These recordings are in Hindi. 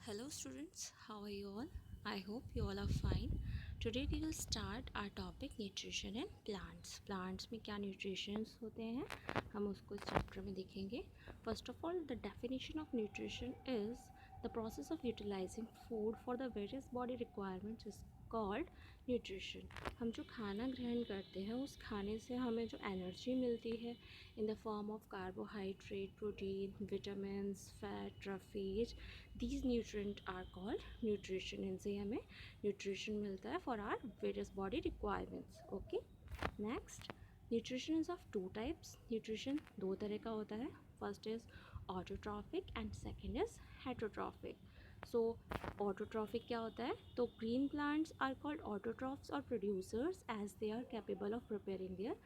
Hello students, how are you all? I hope you all are fine. Today we will start our topic nutrition in plants. Plants में क्या nutritions होते हैं हम उसको इस chapter में देखेंगे. First of all, the definition of nutrition is the process of utilizing food for the various body requirements is called nutrition. हम जो खाना ग्रहण करते हैं उस खाने से हमें जो एनर्जी मिलती है in the form of carbohydrate, protein, vitamins, fat, ट्रफीज, these nutrient are called nutrition. इनसे हमें न्यूट्रिशन मिलता है for our various body requirements. Okay, next, nutrition is of two types. Nutrition दो तरह का होता है. First is autotrophic and second is heterotrophic. So autotrophic क्या होता है? तो green plants are called autotrophs और producers as they are capable of preparing their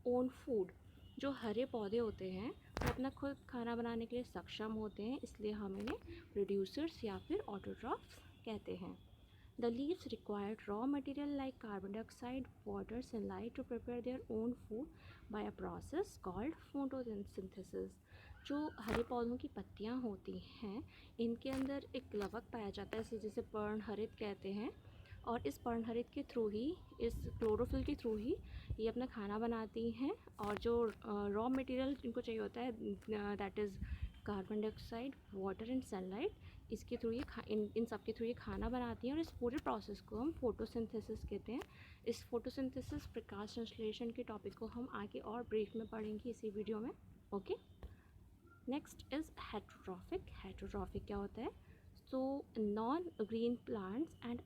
own food. जो हरे पौधे होते हैं वो अपना खुद खाना बनाने के लिए सक्षम होते हैं, इसलिए हम इन्हें प्रोड्यूसर्स या फिर ऑटोट्रॉफ्स कहते हैं. The leaves required raw material like carbon dioxide, water, sunlight to prepare their own food by a process called photosynthesis. जो हरे पौधों की पत्तियाँ होती हैं इनके अंदर एक लवक पाया जाता है, इसे जिसे पर्णहरित कहते हैं, और इस पर्णहरित के थ्रू ही, इस क्लोरोफिल के थ्रू ही ये अपना खाना बनाती हैं. और जो रॉ मटेरियल इनको चाहिए होता है that is carbon dioxide, water and sunlight, इसके थ्रू ये इन सब के थ्रू ये खाना बनाती हैं. और इस पूरे प्रोसेस को हम फोटोसिंथेसिस कहते हैं. इस फोटोसिंथेसिस, प्रकाश संश्लेषण के टॉपिक को हम आगे और ब्रीफ में पढ़ेंगे इसी वीडियो में. Okay, next is heterotrophic. Heterotrophic क्या होता है? So non-green plants and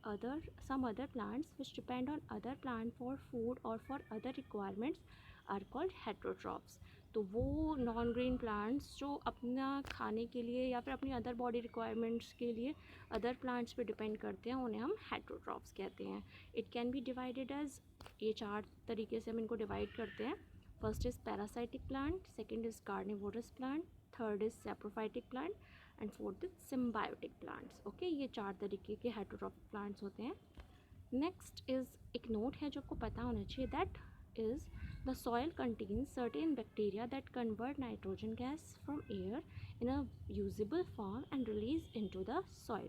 some other plants which depend on other plant for food or for other requirements are called heterotrophs. तो वो नॉन ग्रीन प्लांट्स जो अपना खाने के लिए या फिर अपनी अदर बॉडी रिक्वायरमेंट्स के लिए अदर प्लांट्स पे डिपेंड करते हैं, उन्हें हम हेटरोट्रॉफ्स कहते हैं. It can be divided as, ये चार तरीके से हम इनको डिवाइड करते हैं. First is parasitic plant, second is carnivorous plant, third is saprophytic plant and fourth is symbiotic plants. Okay, ये चार तरीके के हेटरोट्रॉफिक प्लांट्स होते हैं. नेक्स्ट इज़ एक नोट है जो आपको पता होना चाहिए, that is the soil contains certain bacteria that convert nitrogen gas from air in a usable form and release into the soil.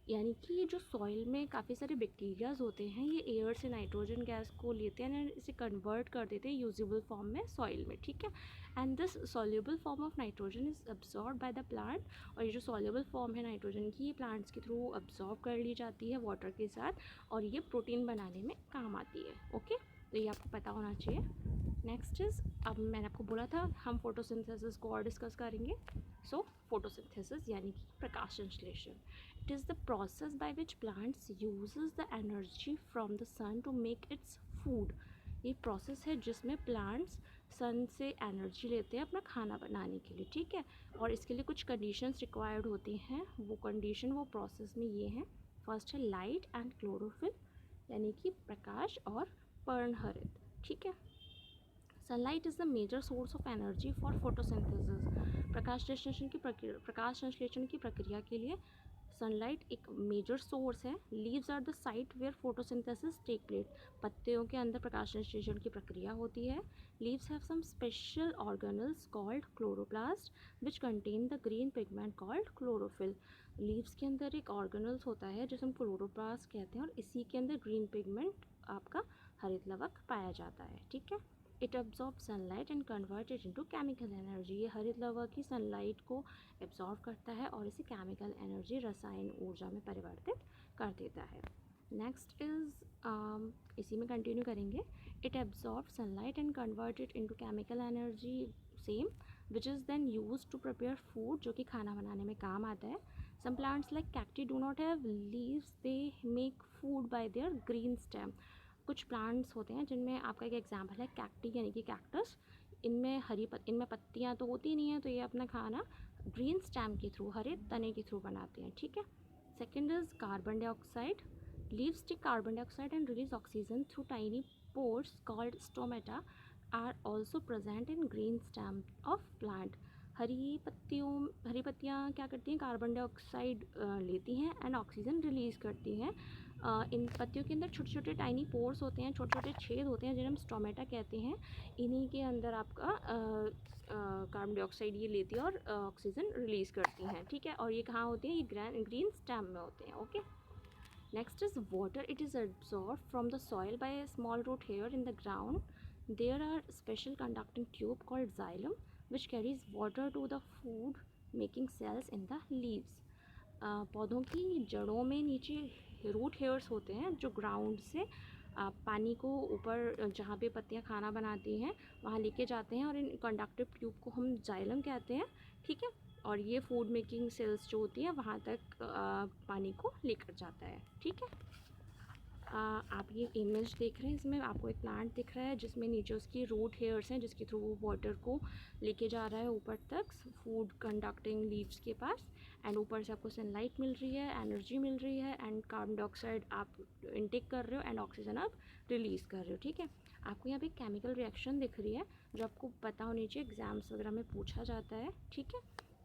यानी कि जो सॉइल में काफ़ी सारे बैक्टीरियाज होते हैं, ये एयर से नाइट्रोजन गैस को लेते हैं एंड इसे कन्वर्ट कर देते हैं यूजेबल फॉर्म में सॉइल में. ठीक है, and this soluble form of nitrogen is absorb by the plant. और ये जो सॉल्युबल फॉर्म है नाइट्रोजन की, ये प्लांट्स के थ्रू अब्जॉर्ब कर ली जाती है वाटर के साथ, और ये प्रोटीन बनाने में काम आती है. ओके, तो ये आपको पता होना चाहिए. नेक्स्ट इज़, अब मैंने आपको बोला था हम फोटोसिंथेसिस को और डिस्कस करेंगे. सो फोटोसिंथेसिस यानी कि प्रकाश संश्लेषण. It is the process by which plants uses the energy from the sun to make its food. ये प्रोसेस है जिसमें प्लांट्स सन से एनर्जी लेते हैं अपना खाना बनाने के लिए. ठीक है, और इसके लिए कुछ कंडीशंस रिक्वायर्ड होती हैं. वो कंडीशन, वो प्रोसेस में ये हैं. फर्स्ट है लाइट एंड क्लोरोफिल, यानी कि प्रकाश और पर्णहरित. ठीक है, sunlight is the major source of energy for photosynthesis. प्रकाश संश्लेषण की प्रक्रिया के लिए सनलाइट एक मेजर सोर्स है. Leaves are the site where photosynthesis take place. पत्तियों के अंदर प्रकाश संश्लेषण की प्रक्रिया होती है. Leaves have some special organelles called chloroplast which contain the green pigment called chlorophyll. Leaves के अंदर एक ऑर्गेनल्स होता है जिसे हम क्लोरोप्लास्ट कहते हैं, और इसी के अंदर ग्रीन पिगमेंट, आपका हरित लवक, पाया जाता है. ठीक है, it absorb sunlight and convert it into chemical energy. ये हरित लवक की सनलाइट को एब्जॉर्ब करता है और इसे केमिकल एनर्जी, रसायन ऊर्जा में परिवर्तित कर देता है. नेक्स्ट इज़, इसी में कंटिन्यू करेंगे. It absorb sunlight and convert it into chemical energy same which is then use to prepare food, जो कि खाना बनाने में काम आता है. Some plants like cacti do not have leaves, they make food by their green stem. कुछ प्लांट्स होते हैं जिनमें, आपका एक एग्जाम्पल है कैक्टी यानी कि कैक्टस. इनमें पत्तियाँ तो होती नहीं हैं, तो ये अपना खाना ग्रीन स्टेम के थ्रू, हरे तने के थ्रू बनाते हैं. ठीक है, second is carbon dioxide. Leaves take carbon dioxide and release oxygen through tiny pores called stomata are also present in green stem of plant. हरी पत्तियाँ क्या करती हैं? कार्बन डाइऑक्साइड लेती हैं एंड ऑक्सीजन रिलीज़ करती हैं इन पत्तियों के अंदर छोटे छोटे टाइनी पोर्स होते हैं, छोटे छोटे छेद होते हैं, जिन्हें हम स्टोमेटा कहते हैं। इन्हीं के अंदर आपका कार्बन डाइऑक्साइड ये लेती है और ऑक्सीजन रिलीज़ करती हैं, ठीक है। और ये कहाँ होते हैं, ये ग्रीन स्टेम में होते हैं, okay. Next is water. It is absorbed from the soil by a small root hair in the ground. There are special conducting tube called xylem which carries water to the food making cells in the leaves. पौधों की जड़ों में नीचे रूट हेयर्स होते हैं जो ग्राउंड से पानी को ऊपर जहाँ पे पत्तियाँ खाना बनाती हैं वहाँ लेके जाते हैं, और इन कंडक्टिव ट्यूब को हम जाइलम कहते हैं, ठीक है। और ये फूड मेकिंग सेल्स जो होती हैं वहाँ तक पानी को लेकर जाता है, ठीक है। आप ये इमेज देख रहे हैं, इसमें आपको एक प्लांट दिख रहा है जिसमें नीचे उसकी रूट हेयर्स हैं जिसके थ्रू वो वाटर को लेके जा रहा है ऊपर तक फूड कंडक्टिंग लीव्स के पास। एंड ऊपर से आपको सनलाइट मिल रही है, एनर्जी मिल रही है, एंड कार्बन डाइऑक्साइड आप इनटेक कर रहे हो एंड ऑक्सीजन आप रिलीज़ कर रहे हो, ठीक है। आपको यहाँ पे केमिकल रिएक्शन दिख रही है जो आपको पता होनी चाहिए, एग्जाम्स वगैरह में पूछा जाता है, ठीक है।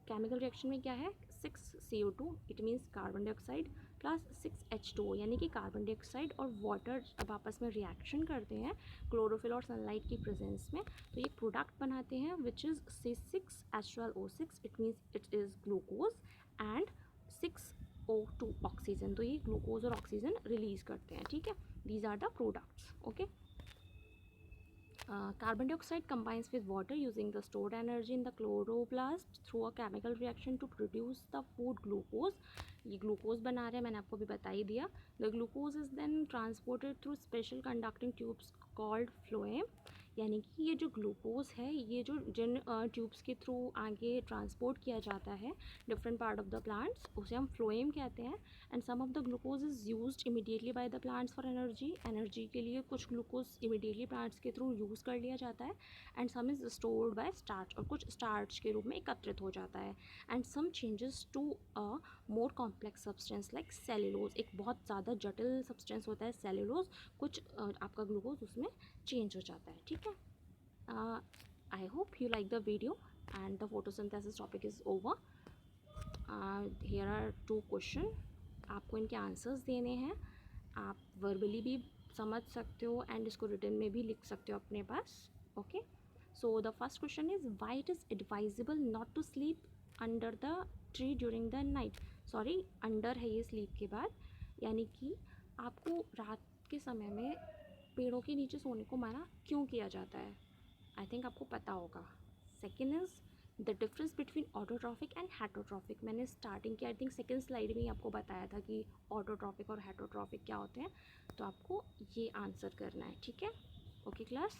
केमिकल रिएक्शन में क्या है, 6CO2 it means carbon dioxide plus 6H2O यानी कि कार्बन डाइऑक्साइड और वाटर जब आपस में रिएक्शन करते हैं क्लोरोफिल और सनलाइट की प्रेजेंस में, तो ये प्रोडक्ट बनाते हैं which is C6H12O6, it means it is glucose and 6O2 oxygen. तो ये ग्लूकोज और ऑक्सीजन रिलीज़ करते हैं, ठीक है। These are the products, okay. Carbon dioxide combines with water using the stored energy in the chloroplast through a chemical reaction to produce the food glucose. ये ग्लूकोज बना रहे हैं, मैंने आपको भी बता ही दिया। The glucose is then transported through special conducting tubes called phloem, यानी कि ये जो ग्लूकोज है ये जो जिन ट्यूब्स के थ्रू आगे ट्रांसपोर्ट किया जाता है different part of the plants, उसे हम फ्लोएम कहते हैं। And some of the glucose is used immediately by the plants for energy के लिए कुछ ग्लूकोज इमीडिएटली प्लांट्स के थ्रू यूज़ कर लिया जाता है। And some is stored by starch, और कुछ स्टार्च के रूप में एकत्रित हो जाता है। And some changes to a more complex substance like cellulose, एक बहुत ज़्यादा जटिल सब्सटेंस होता है सेल्यूलोज, कुछ आपका ग्लूकोज उसमें चेंज हो जाता है, ठीक है। I hope you like the video and the photosynthesis topic is over. Here are 2 question, आपको इनके आंसर्स देने हैं। आप वर्बली भी समझ सकते हो एंड इसको रिटन में भी लिख सकते हो अपने पास, okay. So the first question is why it is advisable not to sleep under the tree during the night. Sorry, under है ये स्लीप के बाद, यानी कि आपको रात के समय में पेड़ों के नीचे सोने को मना क्यों किया जाता है, आई थिंक आपको पता होगा। Second is the difference between autotrophic and heterotrophic. मैंने स्टार्टिंग की आई थिंक सेकेंड स्लाइड में ही आपको बताया था कि ऑटोट्रॉफिक और हेटरोट्रॉफिक क्या होते हैं, तो आपको ये आंसर करना है, ठीक है, ओके क्लास।